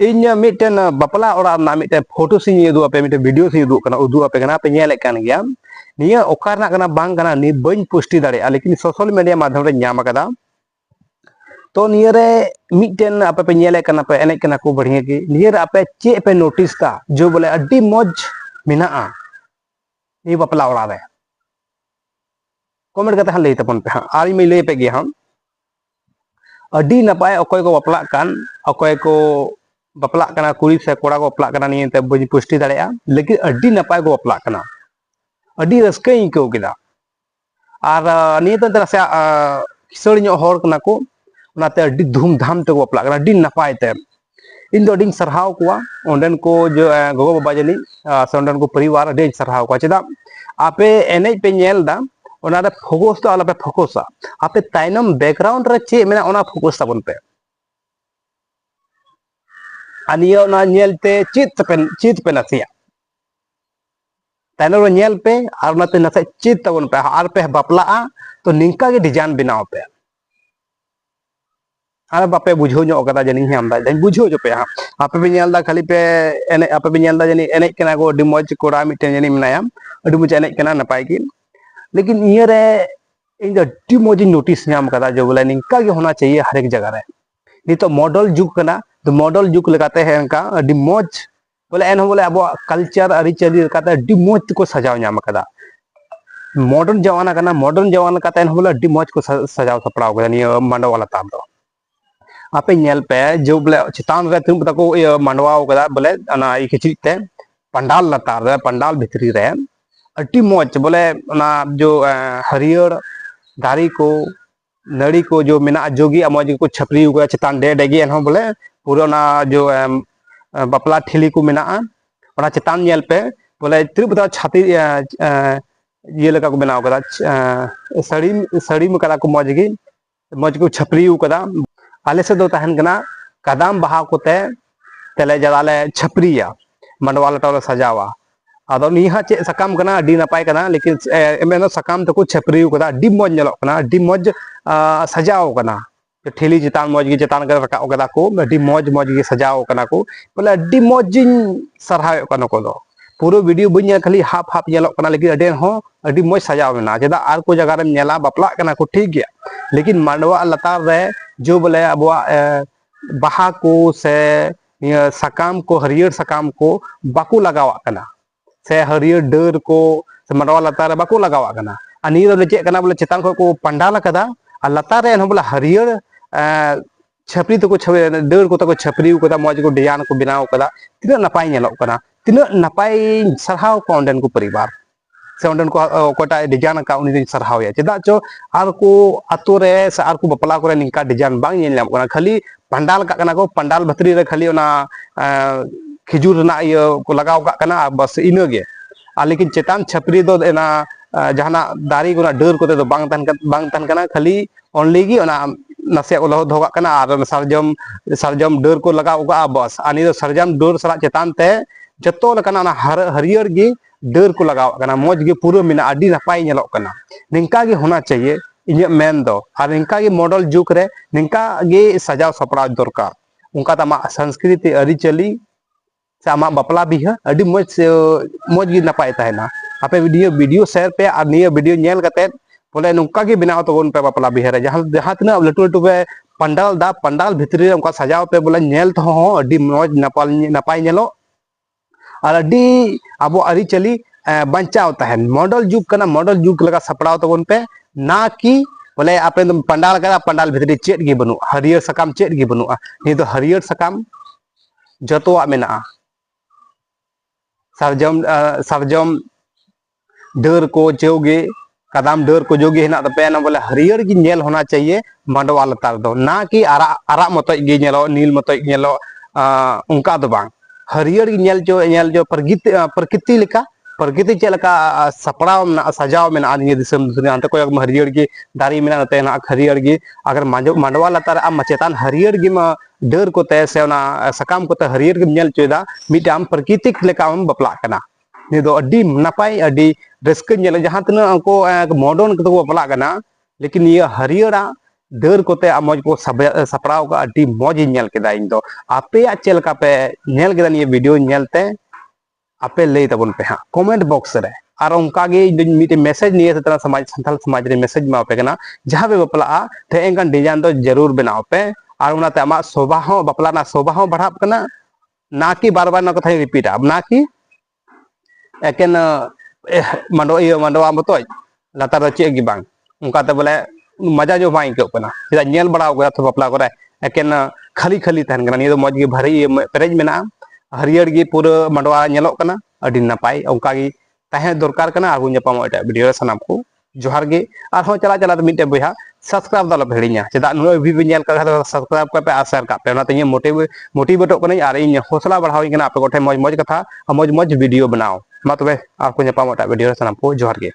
इन मिट्टन बापला ओड़ा ना मिट्टन फोटो सिंह उदू पे मिट्टन वीडियो सिंह उदू पे कना पे नेले कान गया निया ओकारना कना बांग कना नि बइन पुष्टि दाड़े लेकिन सोशल मीडिया माध्यम रे ᱧᱟᱢ कदा तो निया रे मिट्टन आपे पे नेले कना पे एने कना को बढ़िया की निया रे आपे चे पे नोटिस ता जो बोले अड्डी मौज मिनाआ नि बापला ओड़ा रे कमेंट कते लई तपन पे आर मैं लई पे गया हम अड्डी नपाय अकोय को बापला कान अकोय को बापला कना कुड़ी से कोड़ा को बापला कना निये ते बइन पुष्टि दाड़ेया लेकिन अड्डी नपाय को बापला कना अड्डी रस्के इको केदा और निये ते से किसड़ ᱧᱚᱜ हर कना को उनाते अड्डी धूमधाम ते को बापला कना अड्डी नपाय ते इन दो अड्डी सरहाव कुआ ओंडन को जो गोगो बाबा जनी से ओंडन को परिवार अड्डी सरहाव कुआ चेदा आपे एनेज पे नेल दा ओना रे फोकस तो आलापे फोकसा आपे ताइनम बैकग्राउंड रे चे मेना ओना फोकस ताबन पे अनिया ओना नेलते चित पे नसिया ताइनम रे नेल पे और ओनाते नसे चित ताबन पे आर पे बापला तो निंका के डिजाइन बनाव पे आर बापे बुझो ᱧᱚᱜ कदा जनी हम दा बुझो जो पे आपे पे नेल दा खाली पे एने आपे पे नेल दा जनी एने कना को अड्डी मौज कोड़ा मिटे जनी मनाया अड्डी मौज एने कना नपाय की लेकिन ये रे इन अड्डी मौज नोटिस नाम कदा जो बोले निंका के होना चाहिए हर एक जगह रे नि तो मॉडल जुग कना तो मॉडल जुग लगाते हैं इनका अड्डी मौज बोले एन बोले अब कल्चर अरी चली लगाते अड्डी मौज को सजाव नाम कदा मॉडर्न जमाना कना मॉडर्न जमाना का एन बोले अड्डी मौज को सजाव सपड़ाव कदा नि मांडवा वाला ताम दो आपे नेल पे जो बोले चितान रे तुम को मांडवा कदा बोले ना किचरी ते पंडाल लतार रे पंडाल भितरी रे अड्डी मौज बोले ना जो हरियर दारी को नड़ी को जो मेना जोगी मौज को छपरी को चितान डे डेगी एन बोले पूरा ना जो बापला ठिली को मेना ओना चितान नेल पे बोले तिरुपति छाती ये लगा को बनाव कदा सड़ी सड़ी में कदा को मौज को छपरी कदा आले से दो तहन कना कदम बहा कोते तेले जदाले छपरिया मंडवा लटाव सजावा आदो निहा चे सकाम कना अड्डी नपाय कना लेकिन एमेनो सकाम तको छपरी कदा अड्डी मौज नेलो कना अड्डी मौज सजाव कना ठेली चितान मौज गी चितान कर रका कदा को अड्डी मौज मौज गी सजाव कना को बोले अड्डी मौज सरहाव कना को दो पूरा वीडियो बन खाली हाफ हाफ नेलो कना लेकिन अड्डी हो अड्डी मौज सजाव मेना जेदा आर को जगह रे नेला बापला कना को ठीक गया लेकिन मांडवा लतार रे जो बोले अब बाहा को से सकाम को हरियर सकाम को बाकू लगावा कना से हरियर डर को से मांडवा लतार बाकू लगावा कना अनि रे चे कना बोले चितान को पंडाल कदा और लतार रे बोले हरियर छपरी तो को डर को तो छपरी को मौज को डिजाइन को बनाव कदा तिना नपाय नेलो कना तिना नपाय सरहाव को ओंडन को परिवार से ओंडन को कोटा डिजाइन का उनी सरहाव या चेदा चो आर को आतो रे से आर को बापला को निका डिजाइन बांग नेल नाम खाली पंडाल का कना को पंडाल भतरी रे खाली ओना खिजूर ना ये को लगाव का कना बस इनो गे लेकिन चेतान छपरी दो एना जहाना दारी को डर को तो बांग तन कना खाली ओनली गी ओना नसे को लहो धोगा कना आर सरजम डर को लगाव का बस आनी तो सरजम डर सला चेतान ते जतो लकना ना हरियर गी डर को लगाव कना मौज गे पूरा मिना अड्डी नपाय नेलो कना निंका गे होना चाहिए इन मेन दो और निंका गे मॉडल जुग रे निंका गे सजाव सपड़ाव दरकार उनका तमा संस्कृति अरिचली से आमा बापला बिहा अड्डी मौज गे नपाय ताहेना आपे वीडियो शेयर पे और निया वीडियो नेल कते बोले नुका गे बनाव तबन पे बापला बिहा रे जहां तना लटू लटू पे पंडाल भितरी उनका सजाव पे बोले नेल तो हो अड्डी मौज नपाय नेलो और अड्डी अब अरिचली बचाव तहन मॉडल जुग कना मॉडल जुग लगा सपड़ाव तबन पे ना कि बोले आपे पंडाल कदा पंडाल भितरी चेट गे बनु हरियर सकाम चेट गे बनु नि तो हरियर सकाम जतोआ मेना सरजम डर को जोगे कदम डर को जोगे हेना तपे ना बोले हरियर गी नेल होना चाहिए मांडवा लतार दो ना कि आरा मत गे नेलो नील मत नेलो उनका दो बांग हरियर गी नेल जो प्रकृति लेका प्रकृति चलका सपड़ाव में सजाव में आदमी दिसम अंत को हरियर गी दारी में नते ना हरियर गी अगर मांडवा लतार आम चेतान हरियर गी डर को ते से ना सकाम को ते हरियर गी नेल चोदा मिटा आम प्रकृतिक लेका आम बपला कना नि दो अड्डी नपाय अड्डी रस्क नेल जहां तना को मॉडर्न को बपला कना लेकिन ये हरियरा दर कोते मौज को सपड़ाव का अड्डी मौज नेल केदा इन दो आपे चेलका पे नेल केदा निये वीडियो नेलते आपे लई तबन पे हाँ कमेंट बॉक्स रे और उनकागे मीटे मैसेज निये से तरह समाज संथाल समाज रे मैसेज मा पे कना जहां पे बपला ते एंगन डिजाइन तो जरूर बनाओ पे और उनाते आमा शोभा हो बपला ना शोभा हो बढ़ाप कना ना कि बार बार ना कथा रिपीट अब ना कि एकेन मंडवा मतो लातार चे गी बांग उनकाते बोले मजा जो बाई के कना चेदा नेल बड़ाव गया तो बपला करे एकेन खाली खाली तहन कना निये मौज गी भरी पेरेज मेना हरियर गी पूरा मंडवा नेलो कना अडी नपाई उनकागी तहे दरकार कना आगु ᱧᱟᱯᱟᱢᱚᱜ एटा वीडियो सानाम को जोहार गे और हो चला चला मिटे बया सब्सक्राइब दल भेड़िया चेदा नुय वीडियो नेल का सब्सक्राइब का पे आशा का पे ओनाते मोटिवेट कने और इन हौसला बढ़ावी कना आपे गोठे मौज मौज कथा मौज मौज वीडियो बनाओ मा तबे आपको ᱧᱟᱯᱟᱢᱚᱜ एटा वीडियो सानाम को जोहार गे।